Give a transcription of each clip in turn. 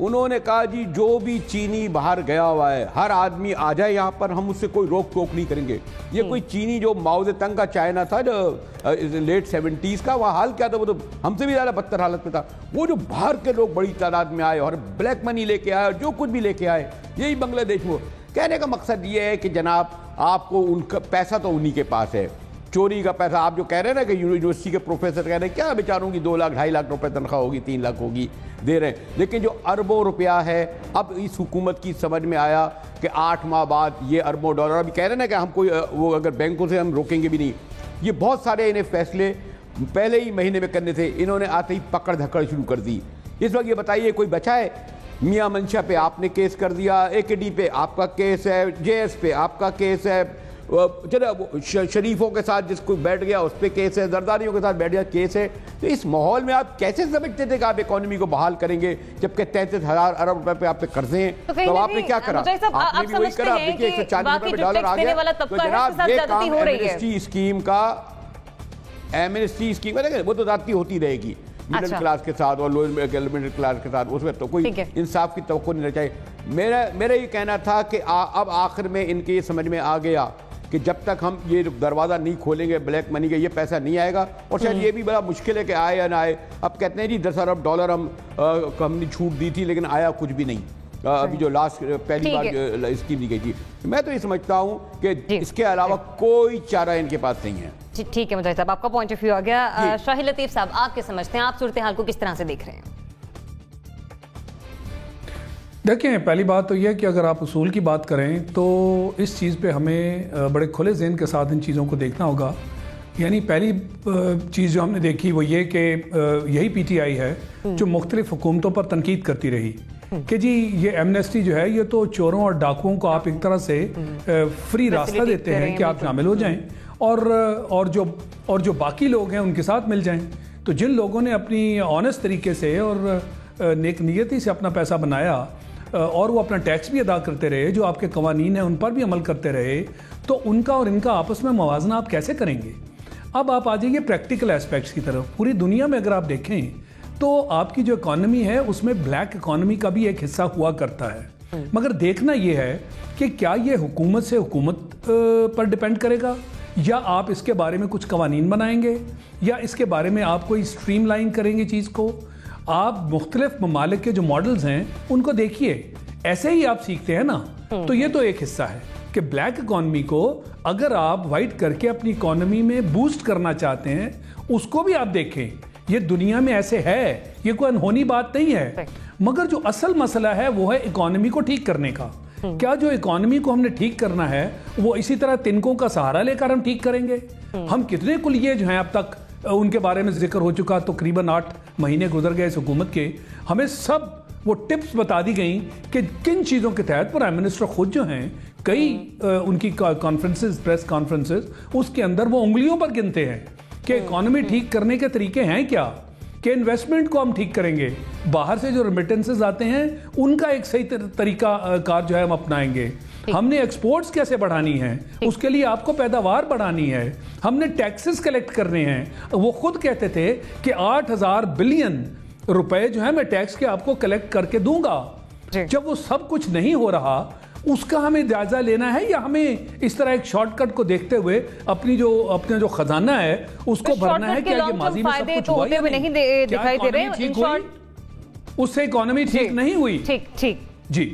انہوں نے کہا جی جو بھی چینی باہر گیا ہوا ہے ہر آدمی آ جائے یہاں پر, ہم اس سے کوئی روک ٹوک نہیں کریں گے. یہ کوئی چینی جو ماؤ زے تنگ کا چائنا تھا جو لیٹ 70s کا, وہ حال کیا تھا, وہ تو ہم سے بھی زیادہ بدتر حالت میں تھا. وہ جو باہر کے لوگ بڑی تعداد میں آئے اور بلیک منی لے کے آئے, جو کچھ بھی لے کے آئے, یہی بنگلہ دیش میں. کہنے کا مقصد یہ ہے کہ جناب آپ کو ان کا پیسہ تو انہی کے پاس ہے, چوری کا پیسہ. آپ جو کہہ رہے ہیں نا کہ یونیورسٹی کے پروفیسر کہہ رہے ہیں کیا بیچاروں کی 2 لاکھ 2.5 لاکھ روپے تنخواہ ہوگی, 3 لاکھ ہوگی, دے رہے ہیں. لیکن جو اربوں روپیہ ہے, اب اس حکومت کی سمجھ میں آیا کہ 8 ماہ بعد یہ اربوں ڈالر, ابھی کہہ رہے ہیں نا کہ ہم کوئی وہ اگر بینکوں سے ہم روکیں گے بھی نہیں. یہ بہت سارے انہیں فیصلے پہلے ہی مہینے میں کرنے تھے, انہوں نے آتے ہی پکڑ دھکڑ شروع کر دی. اس وقت یہ بتائیے کوئی بچا ہے؟ میاں منشا پہ آپ نے کیس کر دیا, AKD پہ آپ کا کیس ہے, JS پہ آپ کا کیس ہے, شریفوں کے ساتھ جس کو بیٹھ گیا اس پہ کیس ہے, زرداریوں کے ساتھ بیٹھ گیا کیس ہے. تو اس ماحول میں آپ کیسے سمجھتے تھے کہ آپ اکانومی کو بحال کریں گے جبکہ 33,000 ارب روپے پہ آپ پہ قرضے ہیں؟ تو آپ نے کیا کرا؟ آپ نے بھی وہی کرا. آپ دیکھیے 140 روپے ڈالر آ گیا. تو جناب یہ کام ایمنسٹی اسکیم کا دیکھیں وہ تو زیادتی ہوتی رہے گی مڈل کلاس کے ساتھ اور لوئر مڈل کلاس کے ساتھ, اس میں تو کوئی انصاف کی توقع نہیں رہ چاہیے. میرا یہ کہنا تھا کہ اب آخر میں ان کے یہ سمجھ میں آ گیا کہ جب تک ہم یہ دروازہ نہیں کھولیں گے بلیک منی کا, یہ پیسہ نہیں آئے گا. اور شاید یہ بھی بڑا مشکل ہے کہ آئے یا نہ آئے. اب کہتے ہیں جی 10 ارب ڈالر ہم نے چھوٹ دی تھی لیکن آیا کچھ بھی نہیں. ابھی جو لاسٹ پہلی بار اسکیم دی گئی تھی, میں تو یہ سمجھتا ہوں کہ اس کے علاوہ کوئی چارہ ان کے پاس نہیں ہے. جی ٹھیک ہے مجاہد صاحب, آپ کا پوائنٹ آف ویو آ گیا. شاہد لطیف صاحب آپ کیا سمجھتے ہیں, آپ صورتحال کو کس طرح سے دیکھ رہے ہیں؟ دیکھیں پہلی بات تو یہ کہ اگر آپ اصول کی بات کریں تو اس چیز پہ ہمیں بڑے کھلے ذہن کے ساتھ ان چیزوں کو دیکھنا ہوگا. یعنی پہلی چیز جو ہم نے دیکھی وہ یہ کہ یہی PTI ہے جو مختلف حکومتوں پر تنقید کرتی رہی کہ جی یہ ایمنیسٹی جو ہے یہ تو چوروں اور ڈاکوؤں کو آپ ایک طرح سے فری راستہ دیتے ہیں کہ آپ شامل ہو جائیں اور جو باقی لوگ ہیں ان کے ساتھ مل جائیں. تو جن لوگوں نے اپنی آنیسٹ طریقے سے اور نیک نیتی سے اپنا پیسہ بنایا اور وہ اپنا ٹیکس بھی ادا کرتے رہے, جو آپ کے قوانین ہیں ان پر بھی عمل کرتے رہے, تو ان کا اور ان کا آپس میں موازنہ آپ کیسے کریں گے؟ اب آپ آ جائیے پریکٹیکل ایسپیکٹس کی طرف. پوری دنیا میں اگر آپ دیکھیں تو آپ کی جو اکانومی ہے اس میں بلیک اکانومی کا بھی ایک حصہ ہوا کرتا ہے, مگر دیکھنا یہ ہے کہ کیا یہ حکومت سے حکومت پر ڈیپینڈ کرے گا, یا آپ اس کے بارے میں کچھ قوانین بنائیں گے, یا اس کے بارے میں آپ کوئی اسٹریم لائن کریں گے چیز کو. آپ مختلف ممالک کے جو ماڈلز ہیں ان کو دیکھیے, ایسے ہی آپ سیکھتے ہیں نا. تو یہ تو ایک حصہ ہے کہ بلیک اکانومی کو اگر آپ وائٹ کر کے اپنی اکانومی میں بوسٹ کرنا چاہتے ہیں اس کو بھی آپ دیکھیں. یہ دنیا میں ایسے ہے, یہ کوئی انہونی بات نہیں ہے. مگر جو اصل مسئلہ ہے وہ ہے اکانومی کو ٹھیک کرنے کا. کیا جو اکانومی کو ہم نے ٹھیک کرنا ہے وہ اسی طرح تنکوں کا سہارا لے کر ہم ٹھیک کریں گے؟ ہم کتنے کلیے جو ہیں اب تک ان کے بارے میں ذکر ہو چکا, تقریباً 8 مہینے گزر گئے اس حکومت کے, ہمیں سب وہ ٹپس بتا دی گئیں کہ کن چیزوں کے تحت پرائم منسٹر خود جو ہیں کئی ان کی کانفرنسز, پریس کانفرنسز, اس کے اندر وہ انگلیوں پر گنتے ہیں کہ اکانومی ٹھیک کرنے کے طریقے ہیں کیا, کہ انویسٹمنٹ کو ہم ٹھیک کریں گے, باہر سے جو ریمیٹنسز آتے ہیں ان کا ایک صحیح طریقہ کار جو ہے ہم اپنائیں گے, ہم نے ایکسپورٹس کیسے بڑھانی ہے, اس کے لیے آپ کو پیداوار بڑھانی ہے, ہم نے ٹیکسز کلیکٹ کرنے ہیں. وہ خود کہتے تھے کہ 8,000 بلین روپے جو ہے میں ٹیکس کے آپ کو کلیکٹ کر کے دوں گا. جب وہ سب کچھ نہیں ہو رہا اس کا ہمیں جائزہ لینا ہے, یا ہمیں اس طرح ایک شارٹ کٹ کو دیکھتے ہوئے اپنا جو خزانہ ہے اس کو بھرنا ہے؟ کیا یہ ماضی میں سب کچھ ہوا یا نہیں؟ دکھائی دے رہے اس سے اکانومی ٹھیک نہیں ہوئی. جی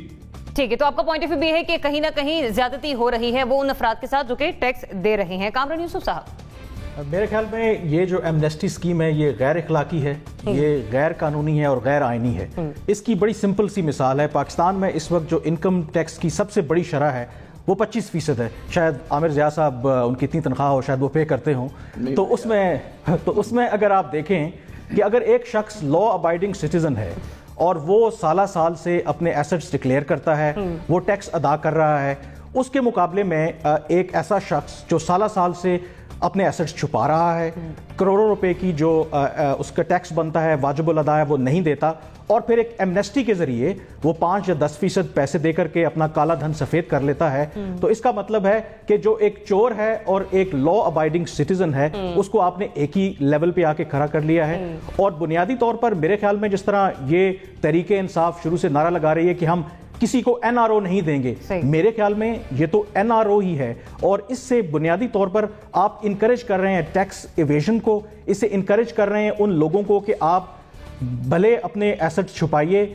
ٹھیک ہے, تو آپ کا پوائنٹ آف ویو یہ ہے کہ کہیں نہ کہیں زیادتی ہو رہی ہے وہ ان افراد کے ساتھ جو کہ ٹیکس دے رہے ہیں. کامران یوسف صاحب, میرے خیال میں یہ جو ایمنیسٹی اسکیم ہے یہ غیر اخلاقی ہے, یہ غیر قانونی ہے اور غیر آئینی ہے. اس کی بڑی سمپل سی مثال ہے, پاکستان میں اس وقت جو انکم ٹیکس کی سب سے بڑی شرح ہے وہ 25% ہے. شاید عامر ضیاء صاحب ان کی اتنی تنخواہ ہو شاید وہ پے کرتے ہوں, تو اس میں اگر آپ دیکھیں کہ اگر ایک شخص لا ابائڈنگ سٹیزن ہے اور وہ سال سے اپنے ایسٹس ڈکلیئر کرتا ہے, وہ ٹیکس ادا کر رہا ہے, اس کے مقابلے میں ایک ایسا شخص جو سال سے اپنے ایسٹس چھپا رہا ہے, کروڑوں روپے کی جو اس کا ٹیکس بنتا ہے, واجب الادا ہے, وہ نہیں دیتا, اور پھر ایک ایمنیسٹی کے ذریعے وہ 5 یا 10% پیسے دے کر کے اپنا کالا دھن سفید کر لیتا ہے. تو اس کا مطلب ہے کہ جو ایک چور ہے اور ایک لا ابائڈنگ سٹیزن ہے, اس کو آپ نے ایک ہی لیول پہ آ کے کھڑا کر لیا ہے. اور بنیادی طور پر میرے خیال میں جس طرح یہ تحریک انصاف شروع سے نعرہ لگا رہی ہے کہ ہم کسی کو این آر او نہیں دیں گے, میرے خیال میں یہ تو این آر او ہی ہے, اور اس سے بنیادی طور پر آپ انکریج کر رہے ہیں ٹیکس ایویژن کو, اس سے انکریج کر رہے ہیں ان لوگوں کو کہ آپ بھلے اپنے ایسٹ چھپائیے,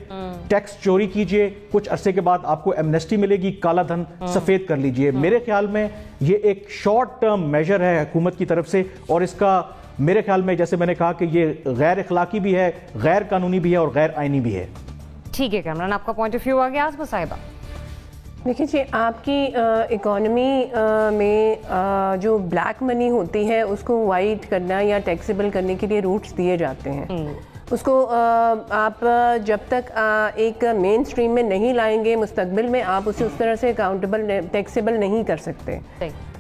ٹیکس چوری کیجئے, کچھ عرصے کے بعد آپ کو ایمنیسٹی ملے گی, کالا دھن سفید کر لیجئے. میرے خیال میں یہ ایک شارٹ ٹرم میجر ہے حکومت کی طرف سے, اور اس کا میرے خیال میں جیسے میں نے کہا کہ یہ غیر اخلاقی بھی ہے, غیر قانونی بھی ہے, اور غیر آئینی بھی ہے. ٹھیک ہے کامران, آپ کا پوائنٹ آف ویو آ گیا. آسما صاحبہ دیکھیں جی, آپ کی اکانومی میں جو بلیک منی ہوتی ہے اس کو وائٹ کرنا یا ٹیکسیبل کرنے کے لیے روٹس دیے جاتے ہیں. اس کو آپ جب تک ایک مین سٹریم میں نہیں لائیں گے مستقبل میں, آپ اسے اس طرح سے اکاؤنٹیبل ٹیکسیبل نہیں کر سکتے.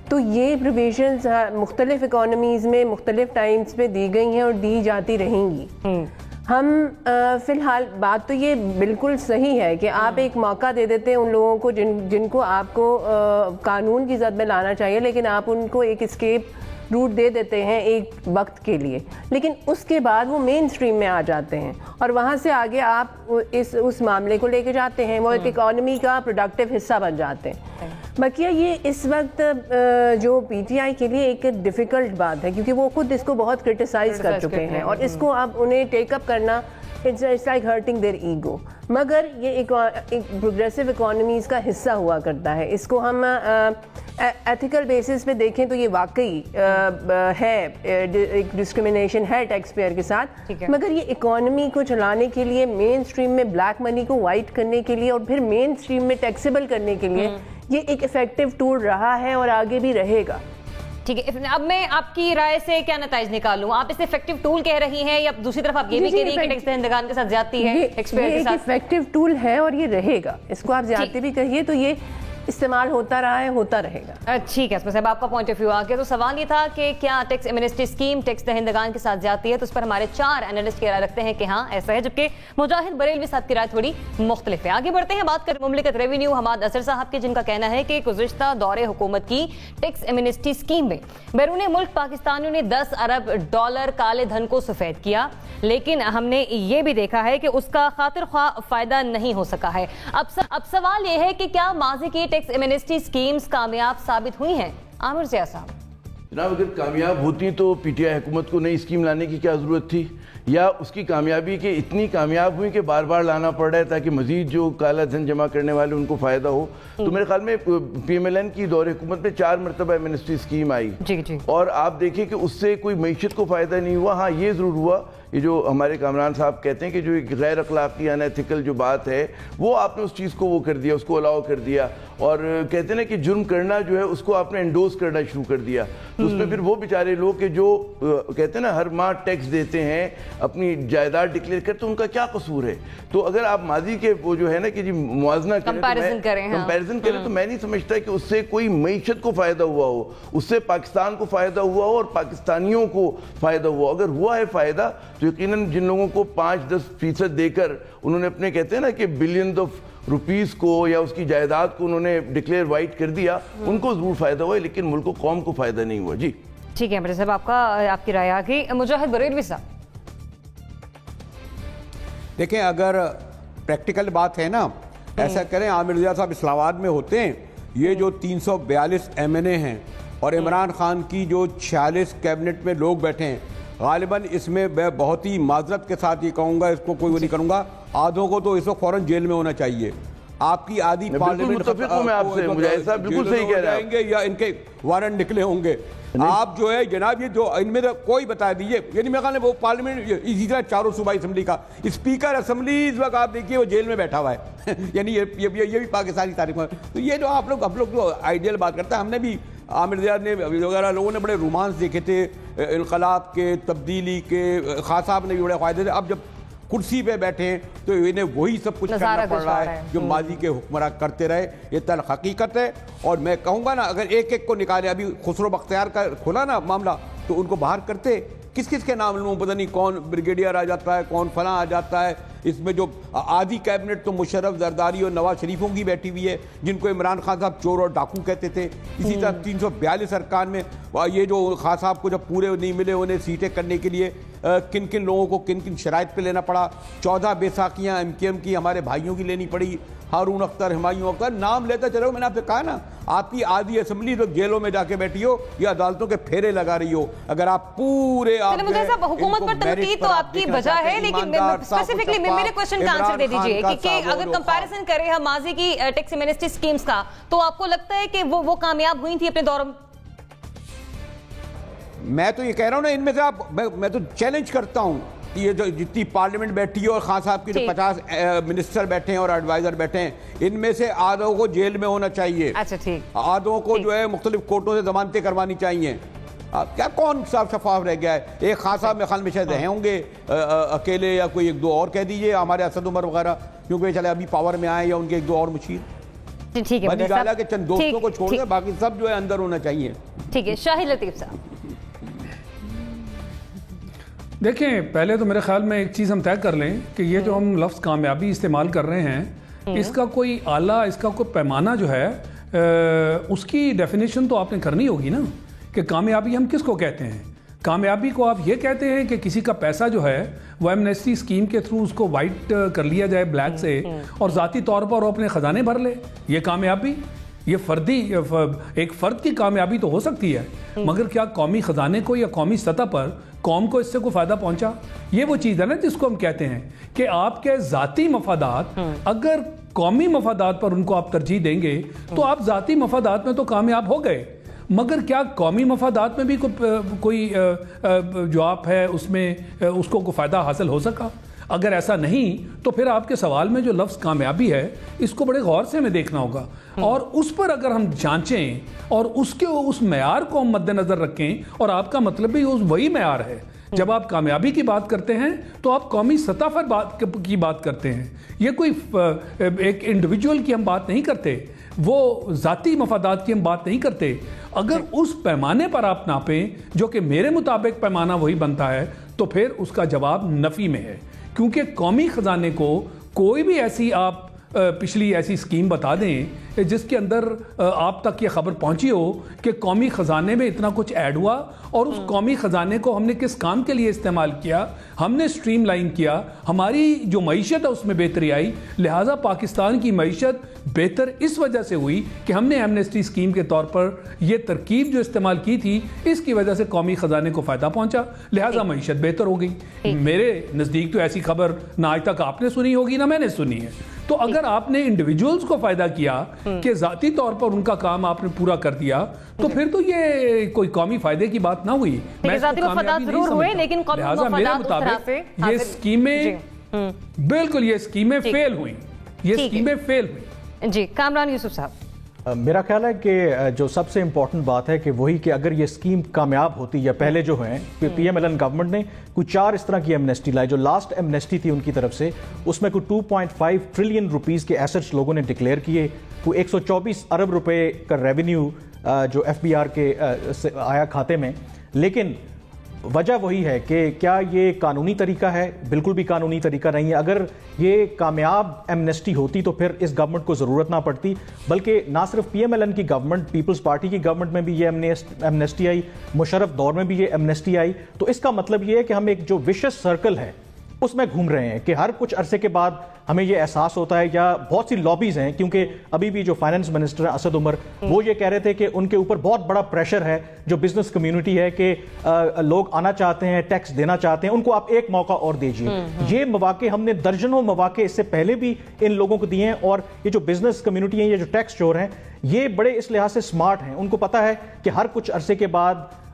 تو یہ پروویژنز مختلف اکانومیز میں مختلف ٹائمز پہ دی گئی ہیں اور دی جاتی رہیں گی. ہم فی الحال بات تو یہ بالکل صحیح ہے کہ آپ ایک موقع دے دیتے ہیں ان لوگوں کو جن کو آپ کو قانون کی زد میں لانا چاہیے, لیکن آپ ان کو ایک اسکیپ روٹ دے دیتے ہیں ایک وقت کے لیے, لیکن اس کے بعد وہ مین سٹریم میں آ جاتے ہیں اور وہاں سے آگے آپ اس معاملے کو لے کے جاتے ہیں, وہ ایک اکانومی کا پروڈکٹیو حصہ بن جاتے ہیں. بقیہ یہ اس وقت جو پی ٹی آئی کے لیے ایک ڈیفیکلٹ بات ہے, کیونکہ وہ خود اس کو بہت کرٹیسائز کر چکے ہیں, اور اس کو اب انہیں ٹیک اپ کرنا it's like hurting their ego. مگر یہ ایک پروگریسو اکانومیز کا حصہ ہوا کرتا ہے. اس کو ہم ایتھیکل بیسس پہ دیکھیں تو یہ واقعی ہے ایک ڈسکریمنیشن ہے ٹیکس پیئر کے ساتھ, مگر یہ اکانومی کو چلانے کے لیے, مین سٹریم میں بلیک منی کو وائٹ کرنے کے لیے اور پھر مین سٹریم میں ٹیکسیبل کرنے کے لیے یہ ایک افیکٹو ٹول رہا ہے اور آگے بھی رہے گا. ٹھیک ہے, اب میں آپ کی رائے سے کیا نتائج نکالوں؟ آپ اسے افیکٹو ٹول کہہ رہی ہیں یا دوسری طرف آپ یہ بھی کہہ رہی ہیں کہ ٹیکس دہندگان کے ساتھ زیادتی ہے؟ یہ ایک افیکٹو ٹول ہے اور یہ رہے گا. اس کو آپ زیادتی بھی کہیے تو یہ استعمال ہوتا رہا ہے, ہوتا رہے گا. ٹھیک ہے اسما صاحب, آپ کا پوائنٹ آف ویو آ گیا. تو سوال یہ تھا کہ کیا ٹیکس ایمنسٹی اسکیم ٹیکس دہندگان کے ساتھ جاتی ہے, تو اس پر ہمارے 4 اینالسٹ کی رائے رکھتے ہیں کہ ہاں ایسا ہے, جبکہ مجاہد بریلوی صاحب کی رائے تھوڑی مختلف ہے. آگے بڑھتے ہیں, بات کریں مملکت ریونیو حماد اظہر صاحب کے, جن کا کہنا ہے کہ گزشتہ دور حکومت کی ٹیکس ایمنسٹی اسکیم میں بیرون ملک پاکستانیوں نے $10 ارب کالے دھن کو سفید کیا, لیکن ہم نے یہ بھی دیکھا ہے کہ اس کا خاطر خواہ فائدہ نہیں ہو سکا ہے. اب سوال یہ ہے کہ کیا ماضی کی ٹیکس ایمنسٹی اسکیمز کامیاب ثابت ہوئی ہیں؟ عامر ضیاء صاحب. جناب, اگر کامیاب ہوتی تو پی ٹی آئی حکومت کو نئی اسکیم لانے کی کیا ضرورت تھی, یا اس کی کامیابی کہ اتنی کامیاب ہوئی کہ بار بار لانا پڑ رہا ہے تاکہ مزید جو کالا دھن جمع کرنے والے ان کو فائدہ ہو. تو میرے خیال میں پی ایم ایل این کی دور حکومت میں 4 مرتبہ ایمنسٹی اسکیم آئی, اور آپ دیکھیں کہ اس سے کوئی معیشت کو فائدہ نہیں ہوا. ہاں یہ ضرور ہوا, یہ جو ہمارے کامران صاحب کہتے ہیں کہ جو ایک غیر اخلاقی انیتھیکل جو بات ہے وہ آپ نے اس چیز کو وہ کر دیا, اس کو الاؤ کر دیا, اور کہتے ہیں نا کہ جرم کرنا جو ہے اس کو آپ نے انڈوز کرنا شروع کر دیا. تو اس میں پھر وہ بیچارے لوگ کہ جو کہتے ہیں نا ہر ماہ ٹیکس دیتے ہیں, اپنی جائیداد ڈکلیئر کرتے, ان کا کیا قصور ہے؟ تو اگر آپ ماضی کے وہ جو ہے نا کہ جی موازنہ کمپیریزن کریں تو میں نہیں سمجھتا کہ اس سے کوئی معیشت کو فائدہ ہوا ہو, اس سے پاکستان کو فائدہ ہوا ہو اور پاکستانیوں کو فائدہ ہوا. اگر ہوا ہے فائدہ تو یقیناً جن لوگوں کو 5-10% دے کر انہوں نے اپنے کہتے ہیں نا کہ بلینز آف روپیز کو یا اس کی جائیداد کو انہوں نے ڈکلیئر وائٹ کر دیا, ان کو ضرور فائدہ ہوا ہے, لیکن ملک و قوم کو فائدہ نہیں ہوا. جی ٹھیک ہے امر صاحب, آپ کی رائے آ گئی. مجاہد بریلوی صاحب, دیکھیں اگر پریکٹیکل بات ہے نا, ایسا کریں, عامر ضیاء صاحب اسلام آباد میں ہوتے ہیں, یہ جو 342 ایم این اے ہیں اور عمران خان کی جو 46 کیبنٹ میں لوگ بیٹھے ہیں, غالباً اس میں میں بہت ہی معذرت کے ساتھ یہ کہوں گا, اس کو کوئی وہ نہیں کروں گا, آدھوں کو تو اس وقت فوراً جیل میں ہونا چاہیے. آپ کی آدھی پارلیمنٹ بالکل صحیح کہہ رہے ہیں, یا ان کے وارنٹ نکلے ہوں گے. آپ جو ہے جناب, یہ جو ان میں کوئی بتا دیجیے, یعنی میرے خیال ہے وہ پارلیمنٹ اسی طرح 4 صوبائی اسمبلی کا اسپیکر اسمبلی اس وقت آپ دیکھیے وہ جیل میں بیٹھا ہوا ہے. یعنی یہ بھی پاکستانی تاریخ میں. تو یہ جو ہم لوگ جو آئیڈیل بات کرتے ہیں, ہم نے بھی عامر ضیاء نے وغیرہ لوگوں نے بڑے رومانس دیکھے تھے انقلاب کے, تبدیلی کے, خاص صاحب نے بھی بڑے فائدے تھے. اب جب کرسی پہ بیٹھے ہیں تو انہیں وہی سب کچھ کرنا پڑ رہا ہے جو ماضی کے حکمراں کرتے رہے. یہ تلخ حقیقت ہے. اور میں کہوں گا نا اگر ایک ایک کو نکالے, ابھی خسرو بختیار کا کھولا نا معاملہ, تو ان کو باہر کرتے, کس کس کے نام لوں, پتہ نہیں کون بریگیڈیئر آ جاتا ہے, کون فلاں آ جاتا ہے. اس میں جو آدھی کیبنٹ تو مشرف, زرداری اور نواز شریفوں کی بیٹھی ہوئی ہے, جن کو عمران خان صاحب چور اور ڈاکو کہتے تھے. اسی طرح 342 ارکان میں یہ جو خان صاحب کو جب پورے نہیں ملے انہیں سیٹیں کرنے کے لیے کن کن لوگوں کو کن کن شرائط پہ لینا پڑا. 14 بیساکھیاں ایم کیو ایم کی ہمارے بھائیوں کی لینی پڑی, ہارون اختر, ہمایوں اختر, نام لیتا چلو. میں نے آپ سے کہا نا, آپ کی آدھی اسمبلی تو جیلوں میں جا کے بیٹھی ہو یا عدالتوں کے پھیرے لگا رہی ہو. اگر آپ پورے حکومت پر تنقید تو آپ کی وجہ ہے, لیکن اسپیسیفکلی میرے کوشچن کا آنسر دے دیجئے کہ اگر کمپیریزن کریں ہم ماضی کی ٹیکس ایمنسٹی سکیمز کا, تو آپ کو لگتا ہے کہ وہ کامیاب ہوئی تھی اپنے دور میں؟ میں تو یہ کہہ رہا ہوں نا, ان میں سے میں تو چیلنج کرتا ہوں, یہ جو جتنی پارلیمنٹ بیٹھی ہے اور خان صاحب کی جو 50 منسٹر بیٹھے ہیں اور ایڈوائزر بیٹھے ہیں, ان میں سے آدھوں کو جیل میں ہونا چاہیے, آدھوں کو جو ہے مختلف کورٹوں سے ضمانتیں کروانی چاہیے. کیا کون صاف شفاف رہ گیا ہے؟ ایک خان صاحب میں خیال میں شاید رہے ہوں گے اکیلے, یا کوئی ایک دو اور کہہ دیجئے ہمارے اسد عمر وغیرہ, کیونکہ چلے ابھی پاور میں آئے, یا ان کے ایک دو اور مشیر. بنی گالا کے چند دوستوں کو چھوڑ دیں, باقی سب جو ہے اندر ہونا چاہیے. ٹھیک ہے, شاہد لطیف صاحب. دیکھیں, پہلے تو میرے خیال میں ایک چیز ہم طے کر لیں کہ یہ جو ہم لفظ کامیابی استعمال کر رہے ہیں, اس کا کوئی آلہ, اس کا کوئی پیمانہ جو ہے, اس کی ڈیفینیشن تو آپ نے کرنی ہوگی نا, کہ کامیابی ہم کس کو کہتے ہیں. کامیابی کو آپ یہ کہتے ہیں کہ کسی کا پیسہ جو ہے وہ ایمنسٹی اسکیم کے تھرو اس کو وائٹ کر لیا جائے بلیک سے, اور ذاتی طور پر وہ اپنے خزانے بھر لے, یہ کامیابی؟ یہ ایک فرد کی کامیابی تو ہو سکتی ہے, مگر کیا قومی خزانے کو یا قومی سطح پر قوم کو اس سے کوئی فائدہ پہنچا؟ یہ وہ چیز ہے نا جس کو ہم کہتے ہیں کہ آپ کے ذاتی مفادات, اگر قومی مفادات پر ان کو آپ ترجیح دیں گے تو آپ ذاتی مفادات میں تو کامیاب ہو گئے, مگر کیا قومی مفادات میں بھی کوئی جو آپ ہے اس میں اس کو کوئی فائدہ حاصل ہو سکا؟ اگر ایسا نہیں تو پھر آپ کے سوال میں جو لفظ کامیابی ہے اس کو بڑے غور سے ہمیں دیکھنا ہوگا, اور اس پر اگر ہم جانچیں اور اس معیار کو ہم مد نظر رکھیں, اور آپ کا مطلب بھی وہی معیار ہے. جب آپ کامیابی کی بات کرتے ہیں تو آپ قومی سطح پر کی بات کرتے ہیں, یہ کوئی ایک انڈیویجول کی ہم بات نہیں کرتے, وہ ذاتی مفادات کی ہم بات نہیں کرتے. اگر اس پیمانے پر آپ ناپیں جو کہ میرے مطابق پیمانہ وہی بنتا ہے, تو پھر اس کا جواب نفی میں ہے, کیونکہ قومی خزانے کو کوئی بھی ایسی آپ پچھلی ایسی اسکیم بتا دیں جس کے اندر آپ تک یہ خبر پہنچی ہو کہ قومی خزانے میں اتنا کچھ ایڈ ہوا, اور اس قومی خزانے کو ہم نے کس کام کے لیے استعمال کیا, ہم نے سٹریم لائن کیا, ہماری جو معیشت ہے اس میں بہتری آئی. لہٰذا پاکستان کی معیشت بہتر اس وجہ سے ہوئی کہ ہم نے ایمنسٹی اسکیم کے طور پر یہ ترکیب جو استعمال کی تھی, اس کی وجہ سے قومی خزانے کو فائدہ پہنچا, لہٰذا معیشت بہتر ہو گئی. میرے نزدیک تو ایسی خبر نہ آج تک آپ نے سنی ہوگی نہ میں نے سنی ہے. تو اگر آپ نے انڈیویجولز کو فائدہ کیا کہ ذاتی طور پر ان کا کام آپ نے پورا کر دیا, تو پھر تو یہ کوئی قومی فائدے کی بات نہ ہوئی. ذاتی مفادات ضرور ہوئے, لیکن قومی مفادات یہ اسکیمیں بالکل یہ اسکیمیں فیل ہوئیں, یہ اسکیمیں فیل ہوئیں. جی کامران یوسف صاحب. میرا خیال ہے کہ جو سب سے امپورٹنٹ بات ہے کہ وہی کہ اگر یہ اسکیم کامیاب ہوتی, یا پہلے جو ہیں P M L N government نے کوئی 4 اس طرح کی ایمنسٹی لائی, جو لاسٹ ایمنسٹی تھی ان کی طرف سے, اس میں کوئی 2.5 ٹریلین روپیز کے ایسٹس لوگوں نے ڈکلیئر کیے, کوئی 124 ارب روپے کا ریونیو جو ایف بی آر کے آیا کھاتے میں. لیکن وجہ وہی ہے کہ کیا یہ قانونی طریقہ ہے؟ بالکل بھی قانونی طریقہ نہیں ہے. اگر یہ کامیاب ایمنسٹی ہوتی تو پھر اس گورنمنٹ کو ضرورت نہ پڑتی, بلکہ نہ صرف پی ایم ایل این کی گورنمنٹ, پیپلز پارٹی کی گورنمنٹ میں بھی یہ ایمنسٹی آئی, مشرف دور میں بھی یہ ایمنسٹی آئی. تو اس کا مطلب یہ ہے کہ ہم ایک جو وشس سرکل ہے اس میں گھوم رہے ہیں کہ ہر کچھ عرصے کے بعد ہمیں یہ احساس ہوتا ہے, یا بہت سی لابیز ہیں, کیونکہ ابھی بھی جو فائنانس منسٹر ہیں اسد عمر, وہ یہ کہہ رہے تھے کہ ان کے اوپر بہت بڑا پریشر ہے جو بزنس کمیونٹی ہے, کہ لوگ آنا چاہتے ہیں, ٹیکس دینا چاہتے ہیں, ان کو آپ ایک موقع اور دیجیے. یہ مواقع ہم نے درجنوں مواقع اس سے پہلے بھی ان لوگوں کو دیے ہیں, اور یہ جو بزنس کمیونٹی ہیں, یہ جو ٹیکس چور ہیں, یہ بڑے اس لحاظ سے سمارٹ ہیں, ان کو پتا ہے کہ ہر کچھ عرصے کے بعد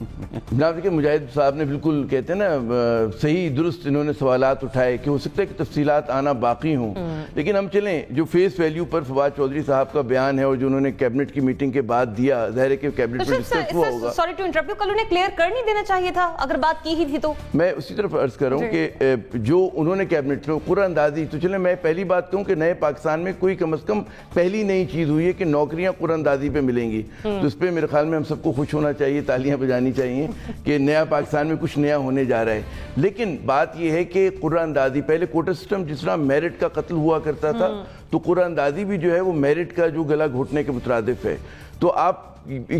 جناب دیکھیں مجاہد صاحب نے بالکل کہتے ہیں نا صحیح درست انہوں نے سوالات اٹھائے کہ ہو سکتا ہے کہ تفصیلات آنا باقی ہوں، لیکن ہم چلیں جو فیس ویلیو پر فواد چودھری صاحب کا بیان ہے اور جو انہوں نے کیبنٹ کی میٹنگ کے بعد دیا، ظاہر ہے کہ کیبنٹ میں ڈسکس ہوا ہوگا. سوری ٹو انٹرپٹ یو، کل انہیں کلیئر کر نہیں دینا چاہیے تھا اگر بات کی ہی تھی تو. میں اسی طرف عرض کر رہا ہوں کہ جو انہوں نے کیبنٹ میں قرعہ اندازی، تو چلیں میں پہلی بات کہوں کہ نئے پاکستان میں کوئی کم از کم پہلی نئی چیز ہوئی ہے کہ نوکریاں قرعہ اندازی پہ ملیں گی، تو اس پہ میرے خیال میں ہم سب کو خوش ہونا چاہیے، تالیاں بجانی چاہیے کہ نیا پاکستان میں کچھ نیا ہونے جا رہا ہے. لیکن بات یہ ہے کہ قرعہ اندازی پہلے کوٹا سسٹم جس طرح میرٹ کا قتل ہوا کرتا تھا، تو قرعہ اندازی بھی جو ہے وہ میرٹ کا جو گلا گھوٹنے کے مترادف ہے. تو آپ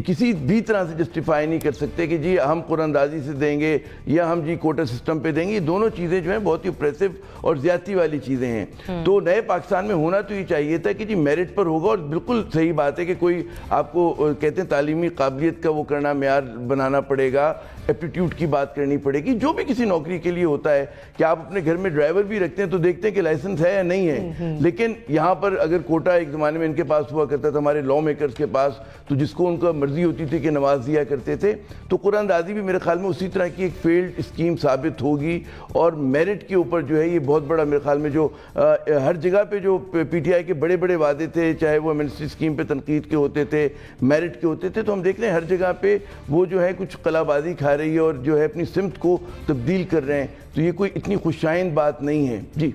کسی بھی طرح سے جسٹیفائی نہیں کر سکتے کہ جی ہم قرعہ اندازی سے دیں گے یا ہم جی کوٹا سسٹم پہ دیں گے. یہ دونوں چیزیں جو ہیں بہت ہی اپریسو اور زیادتی والی چیزیں ہیں. تو نئے پاکستان میں ہونا تو یہ چاہیے تھا کہ جی میرٹ پر ہوگا، اور بالکل صحیح بات ہے کہ کوئی آپ کو کہتے ہیں تعلیمی قابلیت کا وہ کرنا معیار بنانا پڑے گا، ایپٹیٹیوڈ کی بات کرنی پڑے گی، جو بھی کسی نوکری کے لیے ہوتا ہے کہ آپ اپنے گھر میں ڈرائیور بھی رکھتے ہیں تو دیکھتے ہیں کہ لائسنس ہے یا نہیں ہے. لیکن یہاں پر اگر کوٹا ایک زمانے میں ان کے پاس ہوا کرتا تھا، ہمارے لا میکرز کے پاس، تو جس کو ان کا مرضی ہوتی تھی کہ نواز دیا کرتے تھے. تو قرعہ اندازی بھی میرے خیال میں اسی طرح کی ایک فیلڈ اسکیم ثابت ہوگی، اور میرٹ کے اوپر جو ہے یہ بہت بڑا میرے خیال میں جو ہر جگہ پہ جو پی ٹی آئی کے بڑے بڑے وعدے تھے، چاہے وہ ایمنسٹی اسکیم پہ تنقید کے ہوتے تھے، میرٹ کے ہوتے تھے، تو ہم دیکھ رہے ہیں ہر جگہ پہ وہ جو ہے کچھ قلعہ بازی کھا رہی ہے اور جو ہے اپنی سمت کو تبدیل کر رہے ہیں. تو یہ کوئی اتنی خوشائند بات نہیں ہے. جی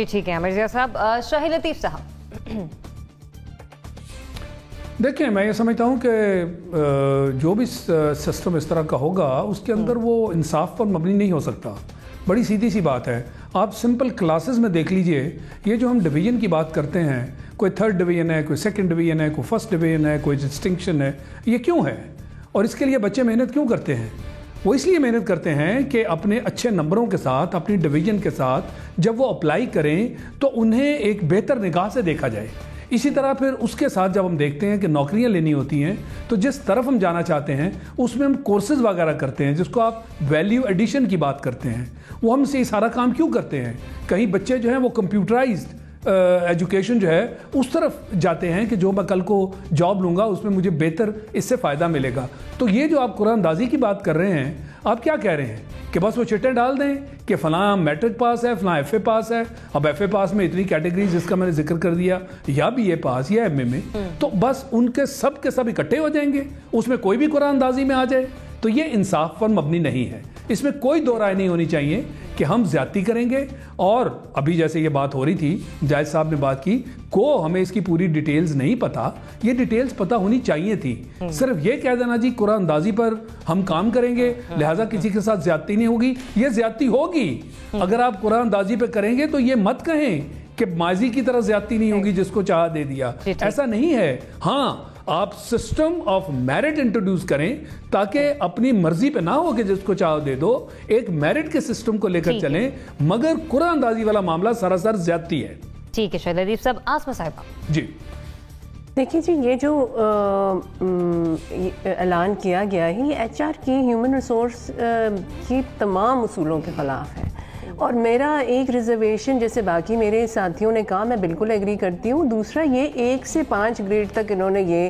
ٹھیک ہے مرزیا صاحب. شاہد لطیف صاحب، دیکھیں میں یہ سمجھتا ہوں کہ جو بھی سسٹم اس طرح کا ہوگا اس کے اندر وہ انصاف پر مبنی نہیں ہو سکتا. بڑی سیدھی سی بات ہے. آپ سمپل کلاسز میں دیکھ لیجئے، یہ جو ہم ڈویژن کی بات کرتے ہیں، کوئی تھرڈ ڈویژن ہے، کوئی سیکنڈ ڈویژن ہے، کوئی فرسٹ ڈویژن ہے، کوئی ڈسٹنکشن ہے، یہ کیوں ہے؟ اور اس کے لیے بچے محنت کیوں کرتے ہیں؟ وہ اس لیے محنت کرتے ہیں کہ اپنے اچھے نمبروں کے ساتھ، اپنی ڈویژن کے ساتھ جب وہ اپلائی کریں تو انہیں ایک بہتر نگاہ سے دیکھا جائے. اسی طرح پھر اس کے ساتھ جب ہم دیکھتے ہیں کہ نوکریاں لینی ہوتی ہیں تو جس طرف ہم جانا چاہتے ہیں اس میں ہم کورسز وغیرہ کرتے ہیں، جس کو آپ ویلیو ایڈیشن کی بات کرتے ہیں. وہ ہم سے یہ سارا کام کیوں کرتے ہیں؟ کہیں بچے جو ہیں وہ کمپیوٹرائزڈ ایجوکیشن جو ہے اس طرف جاتے ہیں کہ جو میں کل کو جاب لوں گا اس میں مجھے بہتر اس سے فائدہ ملے گا. تو یہ جو آپ قرعہ اندازی کی بات کر رہے ہیں، آپ کیا کہہ رہے ہیں کہ بس وہ چٹیں ڈال دیں کہ فلاں میٹرک پاس ہے، فلاں ایف اے پاس ہے. اب ایف اے پاس میں اتنی کیٹیگریز جس کا میں نے ذکر کر دیا، یا بی اے پاس یا ایم اے میں، تو بس ان کے سب اکٹھے ہو جائیں گے، اس میں کوئی بھی قرعہ اندازی میں آ جائے. تو یہ انصاف پر مبنی نہیں ہے. اس میں کوئی دو رائے نہیں ہونی چاہیے کہ ہم زیادتی کریں گے. اور ابھی جیسے یہ بات ہو رہی تھی، جائز صاحب نے بات کی، کو ہمیں اس کی پوری ڈیٹیلز نہیں پتا. یہ ڈیٹیلز پتا ہونی چاہیے تھی. صرف یہ کہہ دینا جی قرعہ اندازی پر ہم کام کریں گے لہٰذا کسی کے ساتھ زیادتی نہیں ہوگی، یہ زیادتی ہوگی. اگر آپ قرعہ اندازی پہ کریں گے تو یہ مت کہیں کہ ماضی کی طرح زیادتی نہیں ہوگی جس کو چاہا دے دیا. ایسا نہیں ہے. ہاں آپ سسٹم آف میرٹ انٹروڈیوس کریں تاکہ اپنی مرضی پہ نہ ہو کہ جس کو چاہو دے دو. ایک میرٹ کے سسٹم کو لے کر چلیں، مگر قرعہ اندازی والا معاملہ سراسر زیادتی ہے. ٹھیک ہے شاہد لطیف صاحب. آسمہ صاحبہ جی دیکھیے جی، یہ جو اعلان کیا گیا ہے یہ ایچ آر کی ہیومن ریسورس کی تمام اصولوں کے خلاف ہے. اور میرا ایک ریزرویشن جیسے باقی میرے ساتھیوں نے کہا، میں بالکل ایگری کرتی ہوں. دوسرا یہ 1 سے 5 گریڈ تک انہوں نے یہ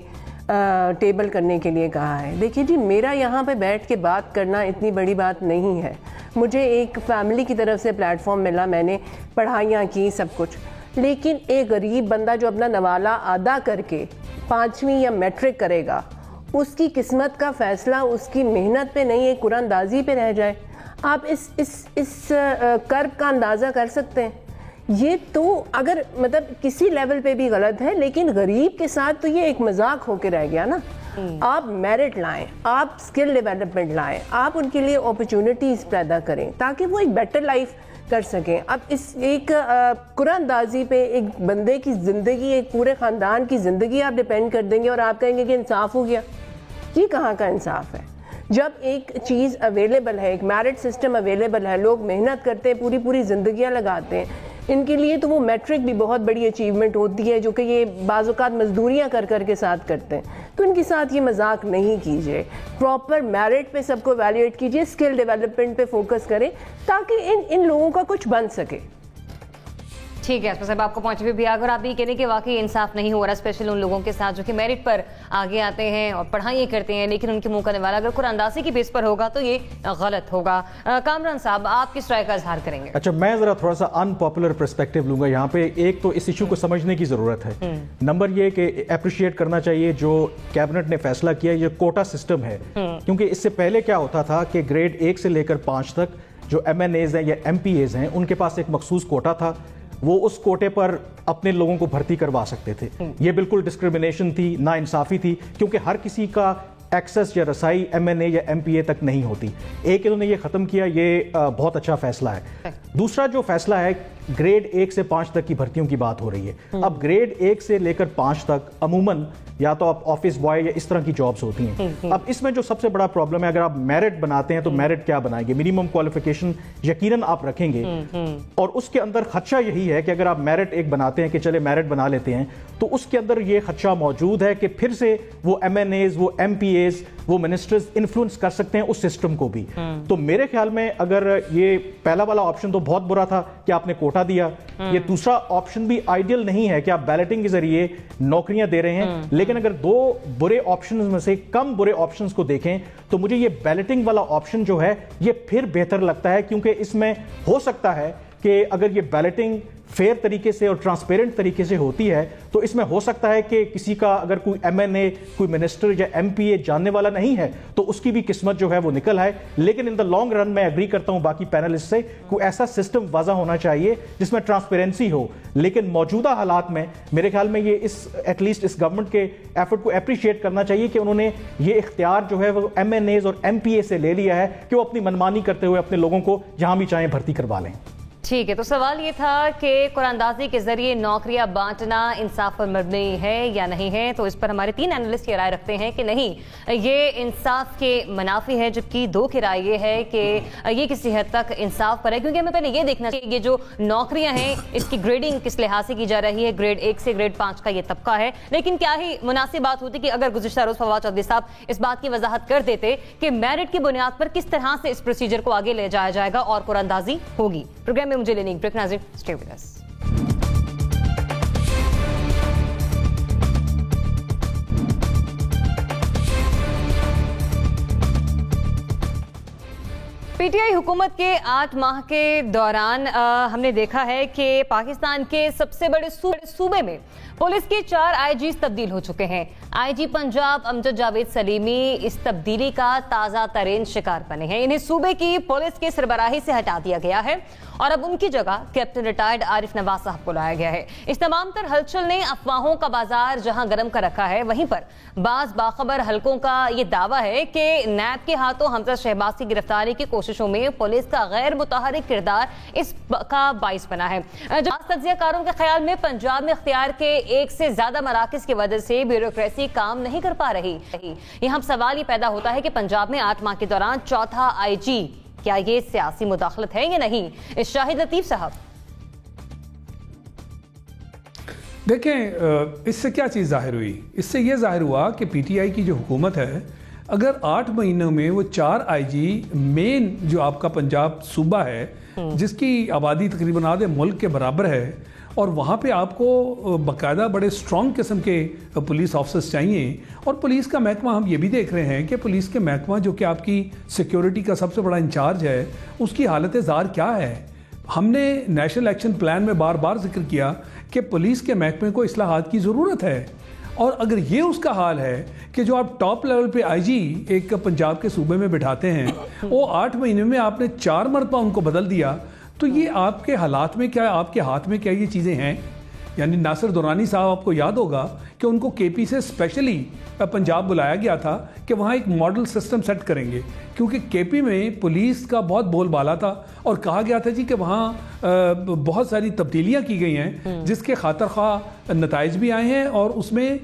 ٹیبل کرنے کے لیے کہا ہے. دیکھیے جی، میرا یہاں پہ بیٹھ کے بات کرنا اتنی بڑی بات نہیں ہے. مجھے ایک فیملی کی طرف سے پلیٹ فارم ملا، میں نے پڑھائیاں کی سب کچھ. لیکن ایک غریب بندہ جو اپنا نوالا ادا کر کے 5ویں یا میٹرک کرے گا، اس کی قسمت کا فیصلہ اس کی محنت پہ نہیں، ایک قرعہ اندازی پہ رہ جائے. آپ اس کرب کا اندازہ کر سکتے ہیں. یہ تو اگر مطلب کسی لیول پہ بھی غلط ہے، لیکن غریب کے ساتھ تو یہ ایک مذاق ہو کے رہ گیا نا. آپ میرٹ لائیں، آپ سکل ڈیولپمنٹ لائیں، آپ ان کے لیے اپرچونٹیز پیدا کریں تاکہ وہ ایک بیٹر لائف کر سکیں. اب اس ایک قرعہ اندازی پہ ایک بندے کی زندگی، ایک پورے خاندان کی زندگی آپ ڈیپینڈ کر دیں گے اور آپ کہیں گے کہ انصاف ہو گیا. یہ کہاں کا انصاف ہے؟ جب ایک چیز اویلیبل ہے، ایک میرٹ سسٹم اویلیبل ہے، لوگ محنت کرتے ہیں، پوری زندگیاں لگاتے ہیں ان کے لیے، تو وہ میٹرک بھی بہت بڑی اچیومنٹ ہوتی ہے جو کہ یہ بعض اوقات مزدوریاں کر کے ساتھ کرتے ہیں. تو ان کے ساتھ یہ مذاق نہیں کیجیے. پراپر میرٹ پہ سب کو ایویلیٹ کیجیے، اسکل ڈیولپمنٹ پہ فوکس کریں تاکہ ان لوگوں کا کچھ بن سکے. ٹھیک ہے اسما صاحب، آپ کو پہنچ بھی آ گیا اور آپ یہ کہنے کہ واقعی انصاف نہیں ہو رہا اسپیشل ان لوگوں کے ساتھ جو کہ میرٹ پر آگے آتے ہیں اور پڑھائیاں کرتے ہیں لیکن ان کے منہ کا نوالا اگر قرآن اندازی کی بیس پر ہوگا تو یہ غلط ہوگا. کامران صاحب آپ کس رائے کا اظہار کریں گے؟ اچھا میں ذرا تھوڑا سا ان پاپولر پرسپیکٹو لوں گا یہاں پہ. ایک تو اس ایشو کو سمجھنے کی ضرورت ہے. نمبر یہ کہ اپریشیٹ کرنا چاہیے جو کیبنٹ نے فیصلہ کیا یہ کوٹا سسٹم ہے، کیونکہ اس سے پہلے کیا ہوتا تھا کہ گریڈ 1 سے لے کر 5 تک جو ایم این ایز ہیں یا ایم پی ایز ہیں ان کے پاس ایک مخصوص کوٹا تھا، وہ اس کوٹے پر اپنے لوگوں کو بھرتی کروا سکتے تھے. یہ بالکل ڈسکریمنیشن تھی، نا انصافی تھی، کیونکہ ہر کسی کا ایکسس یا رسائی ایم این اے یا ایم پی اے تک نہیں ہوتی. ایک انہوں نے یہ ختم کیا، یہ بہت اچھا فیصلہ ہے. دوسرا جو فیصلہ ہے گریڈ 1 سے 5 تک کی بھرتیوں کی بات ہو رہی ہے. اب گریڈ 1 سے لے کر 5 تک عموماً یا تو آپ آفس بوائے یا اس طرح کی جابز ہوتی ہیں. اب اس میں جو سب سے بڑا پرابلم ہے اگر آپ میرٹ بناتے ہیں تو میرٹ کیا بنائیں گے؟ منیمم کوالیفیکیشن یقیناً آپ رکھیں گے اور اس کے اندر خدشہ یہی ہے کہ اگر آپ میرٹ ایک بناتے ہیں کہ چلے میرٹ بنا لیتے ہیں تو اس کے اندر یہ خدشہ موجود ہے کہ پھر سے وہ ایم این ایز، وہ ایم پی ایز، وہ منسٹرز انفلوئنس کر سکتے ہیں اس سسٹم کو بھی. تو میرے خیال میں اگر یہ پہلا والا آپشن تو بہت برا تھا کہ آپ نے کوٹا دیا، یہ دوسرا آپشن بھی آئیڈیل نہیں ہے کہ آپ بیلٹنگ کے ذریعے نوکریاں دے رہے ہیں. لیکن اگر دو برے آپشنز میں سے کم برے آپشنز کو دیکھیں تو مجھے یہ بیلٹنگ والا آپشن جو ہے یہ پھر بہتر لگتا ہے، کیونکہ اس میں ہو سکتا ہے کہ اگر یہ بیلٹنگ فیئر طریقے سے اور ٹرانسپیرنٹ طریقے سے ہوتی ہے تو اس میں ہو سکتا ہے کہ کسی کا اگر کوئی ایم این اے، کوئی منسٹر یا ایم پی اے جاننے والا نہیں ہے تو اس کی بھی قسمت جو ہے وہ نکل آئے. لیکن ان دا لانگ رن میں ایگری کرتا ہوں باقی پینلسٹ سے، کوئی ایسا سسٹم واضح ہونا چاہیے جس میں ٹرانسپیرنسی ہو. لیکن موجودہ حالات میں میرے خیال میں یہ ایٹ لیسٹ اس گورنمنٹ کے ایفرٹ کو اپریشیٹ کرنا چاہیے کہ انہوں نے یہ اختیار جو ہے وہ ایم این ایز اور ایم پی اے سے لے لیا ہے کہ وہ اپنی منمانی کرتے ہوئے اپنے لوگوں کو جہاں بھی چاہیں بھرتی کروا لیں. ٹھیک ہے، تو سوال یہ تھا کہ قرآن اندازی کے ذریعے نوکریاں بانٹنا انصاف پر مبنی ہے یا نہیں ہے. تو اس پر ہمارے 3 اینالسٹ یہ رائے رکھتے ہیں کہ نہیں، یہ انصاف کے منافی ہے، جبکہ 2 کی رائے یہ ہے کہ یہ کسی حد تک انصاف پر ہے. کیونکہ ہمیں پہلے یہ دیکھنا چاہیے یہ جو نوکریاں ہیں اس کی گریڈنگ کس لحاظ سے کی جا رہی ہے. گریڈ 1 سے گریڈ 5 کا یہ طبقہ ہے. لیکن کیا ہی مناسب بات ہوتی کہ اگر گزشتہ روز فواد چودھری صاحب اس بات کی وضاحت کر دیتے کہ میرٹ کی بنیاد پر کس طرح سے اس پروسیجر کو آگے لے جایا جائے گا اور قرآن اندازی ہوگی. پروگرام میں مجھے لینے بریک. ناظرین stay with us. P T I حکومت کے 8 ماہ کے دوران ہم نے دیکھا ہے کہ پاکستان کے سب سے بڑے صوبے میں پولیس کے 4 آئی جیز تبدیل ہو چکے ہیں. آئی جی پنجاب امجد جاوید سلیمی اس تبدیلی کا تازہ ترین شکار بنے ہیں. انہیں صوبے کی پولیس کے سربراہی سے ہٹا دیا گیا ہے اور اب ان کی جگہ کیپٹن ریٹائرڈ عارف نواز صاحب کو لایا گیا ہے. اس تمام تر ہلچل نے افواہوں کا بازار جہاں گرم کر رکھا ہے، وہیں پر بعض باخبر حلقوں کا یہ دعویٰ ہے کہ نیب کے ہاتھوں حمزہ شہباز کی گرفتاری کی کوششوں میں پولیس کا غیر متحرک کردار اس کا باعث بنا ہے. تجزیہ کاروں کے خیال میں پنجاب میں اختیار کے 1 سے زیادہ مراکز کی وجہ سے بیوروکریسی کام نہیں کر پا رہی. یہاں سوال یہ پیدا ہوتا ہے کہ پنجاب میں 8 ماہ کے دوران 4تھا آئی جی، کیا یہ سیاسی مداخلت ہے یا نہیں؟ شاہد لطیف صاحب دیکھیں، اس سے کیا چیز ظاہر ہوئی؟ اس سے یہ ظاہر ہوا کہ پی ٹی آئی کی جو حکومت ہے اگر 8 مہینوں میں وہ 4 آئی جی، مین جو آپ کا پنجاب صوبہ ہے جس کی آبادی تقریباً آدھے ملک کے برابر ہے اور وہاں پہ آپ کو باقاعدہ بڑے سٹرونگ قسم کے پولیس آفیسرز چاہیے. اور پولیس کا محکمہ ہم یہ بھی دیکھ رہے ہیں کہ پولیس کے محکمہ جو کہ آپ کی سیکیورٹی کا سب سے بڑا انچارج ہے اس کی حالت زار کیا ہے. ہم نے نیشنل ایکشن پلان میں بار بار ذکر کیا کہ پولیس کے محکمے کو اصلاحات کی ضرورت ہے. اور اگر یہ اس کا حال ہے کہ جو آپ ٹاپ لیول پہ آئی جی ایک پنجاب کے صوبے میں بٹھاتے ہیں وہ 8 مہینے میں آپ نے 4 مرتبہ ان کو بدل دیا، تو یہ آپ کے حالات میں کیا، آپ کے ہاتھ میں کیا یہ چیزیں ہیں؟ یعنی ناصر درانی صاحب آپ کو یاد ہوگا کہ ان کو کے پی سے اسپیشلی پنجاب بلایا گیا تھا کہ وہاں ایک ماڈل سسٹم سیٹ کریں گے، کیونکہ کے پی میں پولیس کا بہت بول بالا تھا اور کہا گیا تھا جی کہ وہاں بہت ساری تبدیلیاں کی گئی ہیں جس کے خاطر خواہ نتائج بھی آئے ہیں اور اس میں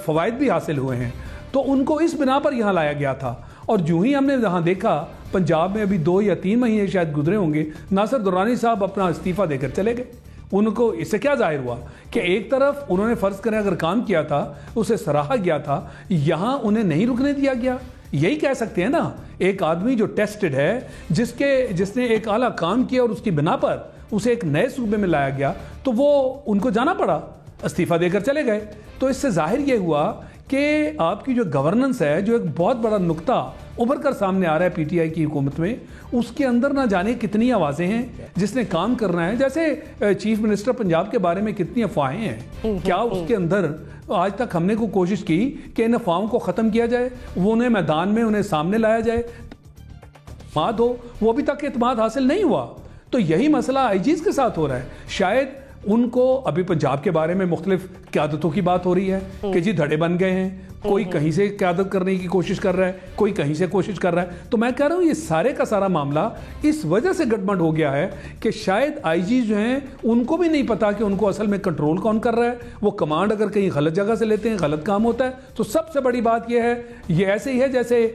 فوائد بھی حاصل ہوئے ہیں. تو ان کو اس بنا پر یہاں لایا گیا تھا. اور جو ہی ہم نے جہاں دیکھا پنجاب میں ابھی 2 یا 3 مہینے شاید گزرے ہوں گے، ناصر درانی صاحب اپنا استعفیٰ دے کر چلے گئے. ان کو اس سے کیا ظاہر ہوا کہ ایک طرف انہوں نے فرض کریں اگر کام کیا تھا اسے سراہا گیا تھا، یہاں انہیں نہیں رکنے دیا گیا. یہی کہہ سکتے ہیں نا، ایک آدمی جو ٹیسٹڈ ہے، جس نے ایک اعلیٰ کام کیا اور اس کی بنا پر اسے ایک نئے صوبے میں لایا گیا تو وہ ان کو جانا پڑا, استعفیٰ دے کر چلے گئے. تو اس سے ظاہر یہ ہوا کہ آپ کی جو گورننس ہے, جو ایک بہت بڑا نقطہ ابھر کر سامنے آ رہا ہے پی ٹی آئی کی حکومت میں, اس کے اندر نہ جانے کتنی آوازیں ہیں جس نے کام کرنا ہے. جیسے چیف منسٹر پنجاب کے بارے میں کتنی افواہیں ہیں, کیا اس کے اندر آج تک ہم نے کوئی کوشش کی کہ ان افواہوں کو ختم کیا جائے, وہ انہیں میدان میں انہیں سامنے لایا جائے, اعتماد ہو؟ وہ ابھی تک اعتماد حاصل نہیں ہوا. تو یہی مسئلہ آئی جیز کے ساتھ ہو رہا ہے. شاید ان کو ابھی پنجاب کے بارے میں مختلف قیادتوں کی بات ہو رہی ہے کہ جی دھڑے بن گئے ہیں, کوئی کہیں سے قیادت کرنے کی کوشش کر رہا ہے, کوئی کہیں سے کوشش کر رہا ہے. تو میں کہہ رہا ہوں یہ سارے کا سارا معاملہ اس وجہ سے گڑبڑ ہو گیا ہے کہ شاید آئی جی جو ہیں ان کو بھی نہیں پتا کہ ان کو اصل میں کنٹرول کون کر رہا ہے. وہ کمانڈ اگر کہیں غلط جگہ سے لیتے ہیں, غلط کام ہوتا ہے. تو سب سے بڑی بات یہ ہے, یہ ایسے ہی ہے جیسے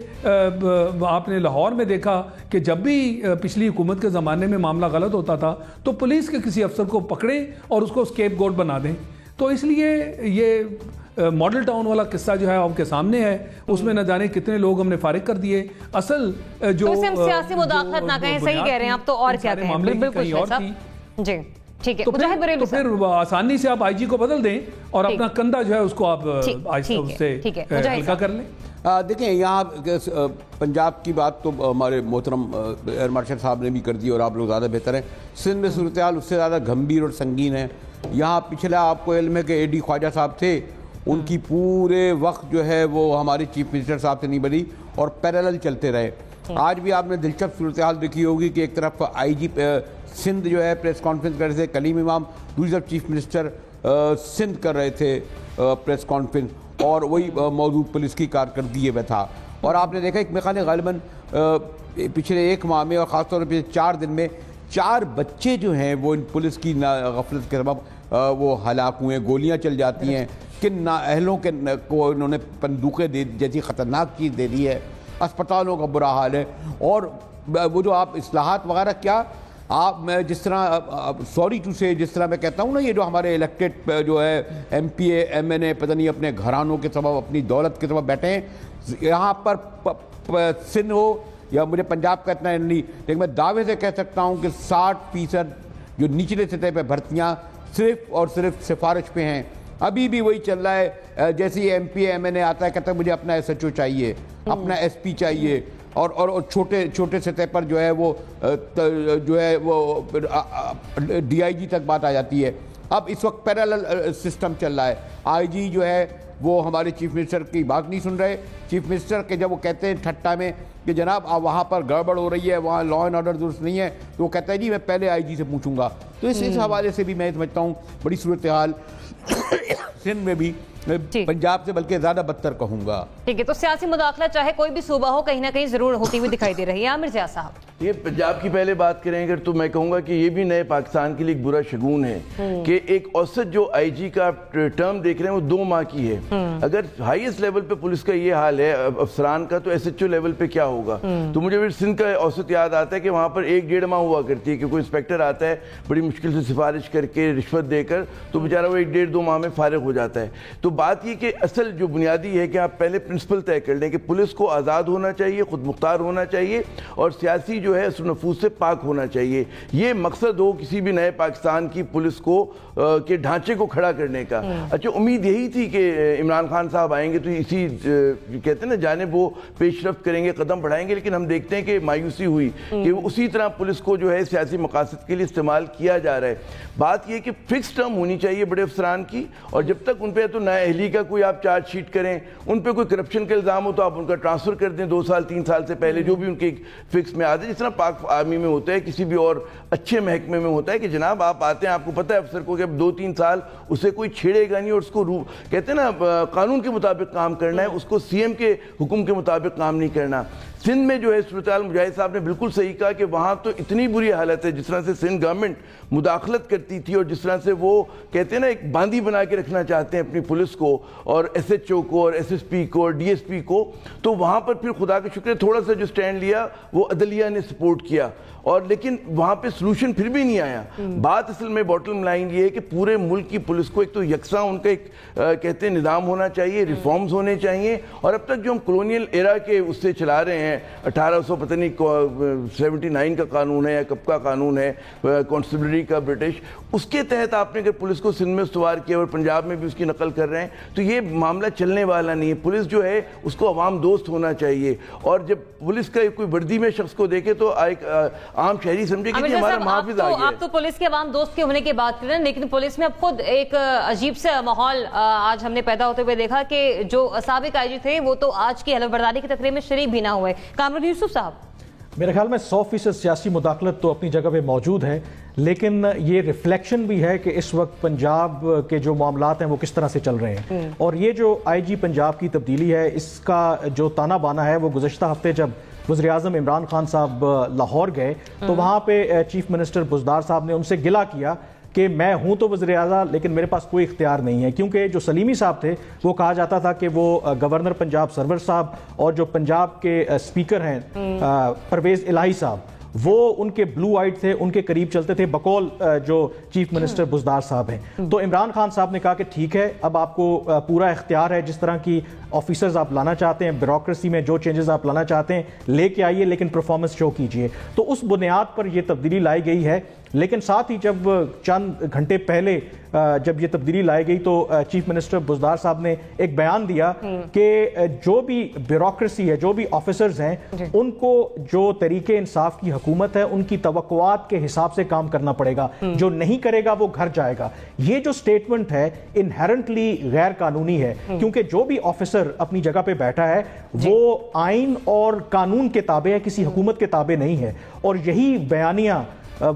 آپ نے لاہور میں دیکھا کہ جب بھی پچھلی حکومت کے زمانے میں معاملہ غلط ہوتا تھا تو پولیس کے کسی افسر کو پکڑیں اور اس کو اسکیپ گوٹ بنا دیں. تو اس لیے یہ ماڈل ٹاؤن والا قصہ جو ہے آپ کے سامنے ہے, اس میں نہ جانے کتنے لوگ ہم نے فارغ کر دیے. اصل جو تو اسے ہم سیاسی مداخلت نہ کہیں, صحیح کہہ رہے ہیں آپ, تو اور کیا کہیں, بالکل صاحب جی ٹھیک ہے. تو پھر آسانی سے آپ آئی جی کو بدل دیں اور اپنا کندھا جو ہے اس کو آپ آہستہ اس سے ہلکا کر لیں. دیکھیں یہاں پنجاب کی بات تو ہمارے محترم ایئر مارشل صاحب نے بھی کر دی اور آپ لوگ زیادہ بہتر ہیں. سندھ میں صورتحال اس سے زیادہ گھمبیر اور سنگین ہے. یہاں پچھلا آپ کو علم ہے کہ اے ڈی خواجہ صاحب تھے, ان کی پورے وقت جو ہے وہ ہمارے چیف منسٹر صاحب سے نہیں بنی اور پیرالل چلتے رہے. آج بھی آپ نے دلچسپ صورتحال دیکھی ہوگی کہ ایک طرف آئی جی سندھ جو ہے پریس کانفرنس کر رہے تھے کلیم امام, دوسری طرف چیف منسٹر سندھ کر رہے تھے پریس کانفرنس, اور وہی موضوع پولیس کی کارکردگی میں تھا. اور آپ نے دیکھا ایک میخانے غالباً پچھلے ایک ماہ میں اور خاص طور پہ 4 دن میں 4 بچے جو ہیں وہ ان پولیس کی غفلت کے سبب وہ ہلاک ہوئے. گولیاں چل جاتی ہیں, کن نااہلوں کو انہوں نے بندوقیں جیسی خطرناک چیز دے دی ہے. اسپتالوں کا برا حال ہے. اور وہ جو آپ اصلاحات وغیرہ کیا آپ, میں جس طرح سوری ٹو سے جس طرح میں کہتا ہوں نا, یہ جو ہمارے الیکٹڈ جو ہے M P A M N A پتہ نہیں اپنے گھرانوں کے سبب اپنی دولت کے سبب بیٹھے ہیں. یہاں پر سندھ ہو یا مجھے پنجاب کا اتنا نہیں, لیکن میں دعوے سے کہہ سکتا ہوں کہ 60% جو نچلے سطح پہ بھرتیاں صرف اور صرف سفارش پہ ہیں. ابھی بھی وہی چل رہا ہے. جیسے ہی M P A M N A آتا ہے کہتا ہے مجھے اپنا ایس ایچ او چاہیے, اپنا ایس پی چاہیے, اور چھوٹے سطح پر جو ہے وہ ڈی آئی جی تک بات آ جاتی ہے. اب اس وقت پیرالل سسٹم چل رہا ہے. آئی جی جو ہے وہ ہمارے چیف منسٹر کی بات نہیں سن رہے. چیف منسٹر کے جب وہ کہتے ہیں ٹھٹا میں کہ جناب وہاں پر گڑبڑ ہو رہی ہے, وہاں لا اینڈ آرڈر درست نہیں ہے, تو وہ کہتا ہے جی میں پہلے آئی جی سے پوچھوں گا. تو اس حوالے سے بھی میں سمجھتا ہوں بڑی صورتحال سندھ میں بھی پنجاب سے بلکہ زیادہ بدتر کہوں گا. ٹھیک ہے, تو سیاسی مداخلت چاہے کوئی بھی صوبہ ہو کہیں نہ کہیں ضرور ہوتی ہوئی دکھائی دے رہی ہے. عامر ضیاء صاحب, یہ پنجاب کی پہلے بات کریں اگر تو میں کہوں گا کہ یہ بھی نئے پاکستان کے لیے ایک برا شگون ہے کہ ایک اوسط جو آئی جی کا ٹرم دیکھ رہے ہیں وہ 2 ماہ کی ہے. اگر ہائیسٹ لیول پہ پولیس کا یہ حال ہے افسران کا, تو ایس ایچ او لیول پہ کیا ہوگا. تو مجھے پھر سندھ کا اوسط یاد آتا ہے کہ وہاں پر 1-1.5 ماہ ہوا کرتی ہے کہ کوئی انسپیکٹر آتا ہے بڑی مشکل سے سفارش کر کے رشوت دے کر, تو بیچارہ وہ 1-1.5-2 ماہ میں فارغ ہو جاتا ہے. تو بات یہ کہ اصل جو بنیادی ہے کہ آپ پہلے پرنسپل طے کر لیں کہ پولیس کو آزاد ہونا چاہیے, خود مختار ہونا چاہیے, اور سیاسی جو ہے اثر و نفوذ سے پاک ہونا چاہیے. یہ مقصد ہو کسی بھی نئے پاکستان کی پولیس کو کے ڈھانچے کو کھڑا کرنے کا. اچھا, امید یہی تھی کہ عمران خان صاحب آئیں گے تو اسی کہتے ہیں نا جانب وہ پیش رفت کریں گے, قدم بڑھائیں گے, لیکن ہم دیکھتے ہیں کہ مایوسی ہوئی کہ اسی طرح پولیس کو جو ہے سیاسی مقاصد کے لیے استعمال کیا جا رہا ہے. بات یہ کہ فکس ٹرم ہونی چاہیے بڑے افسران کی, اور جب تک ان پہ تو نئے اہلی کا کوئی آپ چارج شیٹ کریں, ان پہ کوئی کرپشن کا الزام ہو تو آپ ان کا ٹرانسفر کر دیں 2 سال 3 سال سے پہلے, جو بھی ان کے فکس میں آتے, جس طرح پاک آرمی میں ہوتا ہے, کسی بھی اور اچھے محکمے میں ہوتا ہے کہ جناب آپ آتے ہیں, آپ کو پتہ ہے افسر کو کہ اب 2-3 سال اسے کوئی چھیڑے گا نہیں, اور اس کو کہتے ہیں نا قانون کے مطابق کام کرنا ہے, اس کو سی ایم کے حکم کے مطابق کام نہیں کرنا. سندھ میں جو ہے صورتحال مجاہد صاحب نے بالکل صحیح کہا کہ وہاں تو اتنی بری حالت ہے, جس طرح سے سندھ گورنمنٹ مداخلت کرتی تھی اور جس طرح سے وہ کہتے ہیں نا ایک باندھی بنا کے رکھنا چاہتے ہیں اپنی پولیس کو اور ایس ایچ او کو اور ایس ایس پی کو اور ڈی ایس پی کو, تو وہاں پر پھر خدا کا شکر تھوڑا سا جو سٹینڈ لیا وہ عدلیہ نے سپورٹ کیا, اور لیکن وہاں پہ سلوشن پھر بھی نہیں آیا. بات اصل میں باٹم لائن یہ ہے کہ پورے ملک کی پولیس کو ایک تو یکساں ان کا ایک کہتے ہیں نظام ہونا چاہیے, ریفارمز ہونے چاہیے, اور اب تک جو ہم کلونیل ایرا کے اس سے چلا رہے ہیں ہیں, 1800 پتہ نہیں 79 کا قانون ہے یا کب کا قانون ہے, کانسٹیبلری کا برٹش, اس کے تحت آپ نے اگر پولیس کو سندھ میں استوار کیا اور پنجاب میں بھی اس کی نقل کر رہے ہیں تو یہ معاملہ چلنے والا نہیں ہے. پولیس جو ہے اس کو عوام دوست ہونا چاہیے, اور جب پولیس کا کوئی وردی میں شخص کو دیکھے تو ایک عام شہری سمجھے کہ ہمارا محافظ آ گیا. آپ تو پولیس کے عوام دوست کے ہونے کی بات کر رہے ہیں, لیکن پولیس میں اب خود ایک عجیب سے ماحول آج ہم نے پیدا ہوتے ہوئے دیکھا کہ جو سابق آئی جی تھے وہ تو آج کی حلف برداری کی تقریب میں شریک بھی نہ ہوئے. کامران یوسف صاحب, میرے خیال میں 100% سیاسی مداخلت تو اپنی جگہ پہ موجود ہے, لیکن یہ ریفلیکشن بھی ہے کہ اس وقت پنجاب کے جو معاملات ہیں وہ کس طرح سے چل رہے ہیں. اور یہ جو آئی جی پنجاب کی تبدیلی ہے, اس کا جو تانا بانا ہے وہ گزشتہ ہفتے جب وزیر اعظم عمران خان صاحب لاہور گئے تو وہاں پہ چیف منسٹر بزدار صاحب نے ان سے گلہ کیا کہ میں ہوں تو وزیر اعظم لیکن میرے پاس کوئی اختیار نہیں ہے, کیونکہ جو سلیمی صاحب تھے وہ کہا جاتا تھا کہ وہ گورنر پنجاب سرور صاحب اور جو پنجاب کے اسپیکر ہیں پرویز الہی صاحب وہ ان کے بلو آئیڈ تھے, ان کے قریب چلتے تھے بقول جو چیف منسٹر بزدار صاحب ہیں. تو عمران خان صاحب نے کہا کہ ٹھیک ہے, اب آپ کو پورا اختیار ہے, جس طرح کی آفیسرز آپ لانا چاہتے ہیں, بیوروکریسی میں جو چینجز آپ لانا چاہتے ہیں لے کے آئیے, لیکن پرفارمنس شو کیجئے. تو اس بنیاد پر یہ تبدیلی لائی گئی ہے. لیکن ساتھ ہی جب چند گھنٹے پہلے جب یہ تبدیلی لائی گئی تو چیف منسٹر بزدار صاحب نے ایک بیان دیا کہ جو بھی بیوروکریسی ہے, جو بھی آفیسرز ہیں, ان کو جو طریقے انصاف کی حکومت ہے ان کی توقعات کے حساب سے کام کرنا پڑے گا, جو نہیں کرے گا وہ گھر جائے گا. یہ جو سٹیٹمنٹ ہے انہیرنٹلی غیر قانونی ہے, کیونکہ جو بھی آفیسر اپنی جگہ پہ بیٹھا ہے وہ آئین اور قانون کے تابع ہے, کسی حکومت کے تابع نہیں ہے. اور یہی بیانیہ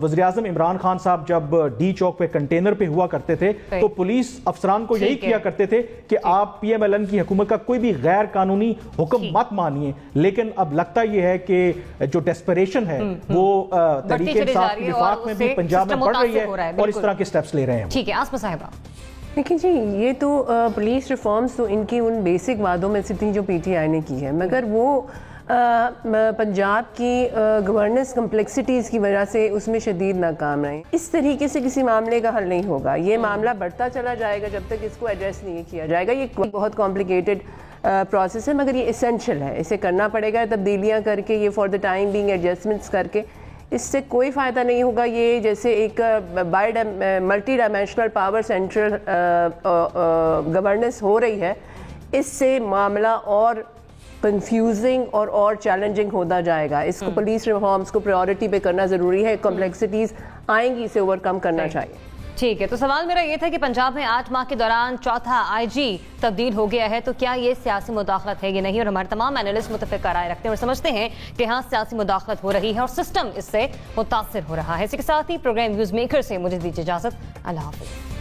وزیر اعظم عمران خان صاحب جب ڈی چوک پہ کنٹینر پہ ہوا کرتے تھے تو پولیس افسران کو یہی کیا کرتے تھے کہ آپ پی ایم ایل این کی حکومت کا کوئی بھی غیر قانونی حکم مت مانیے. لیکن اب لگتا یہ ہے کہ جو ڈیسپریشن ہے وہ تحریک انصاف کی وفاق میں بھی پنجاب میں بڑھ رہی ہے اور اس طرح کے سٹیپس لے رہے ہیں. ٹھیک ہے آسمہ صاحبہ. دیکھیں جی, یہ تو پولیس ریفارمز تو ان کی ان بیسک وعدوں میں سے تھیں جو پی ٹی آئی نے کی ہے, مگر وہ پنجاب کی گورننس کمپلیکسٹیز کی وجہ سے اس میں شدید ناکام رہے. اس طریقے سے کسی معاملے کا حل نہیں ہوگا, یہ معاملہ بڑھتا چلا جائے گا جب تک اس کو ایڈریس نہیں کیا جائے گا. یہ بہت کمپلیکیٹڈ پروسیس ہے, مگر یہ اسینشل ہے, اسے کرنا پڑے گا, تبدیلیاں کر کے, یہ for the time being adjustments کر کے. اس سے کوئی فائدہ نہیں ہوگا. یہ جیسے ایک multi dimensional power central governance ہو رہی ہے, اس سے معاملہ اور کنفیوزنگ اور چیلنجنگ ہوتا جائے گا. اس کو پولیس ریفارمز کو پریورٹی پہ کرنا ضروری ہے. کمپلیکسٹیز آئیں گی, اسے اوور کم کرنا چاہیے. ٹھیک ہے, تو سوال میرا یہ تھا کہ پنجاب میں 8 ماہ کے دوران چوتھا آئی جی تبدیل ہو گیا ہے, تو کیا یہ سیاسی مداخلت ہے یا نہیں؟ اور ہمارے تمام اینالسٹ متفق رائے رکھتے ہیں اور سمجھتے ہیں کہ ہاں سیاسی مداخلت ہو رہی ہے اور سسٹم اس سے متاثر ہو رہا ہے. اسی کے ساتھ ہی پروگرام نیوز میکر سے مجھے دیجیے اجازت. اللہ حافظ.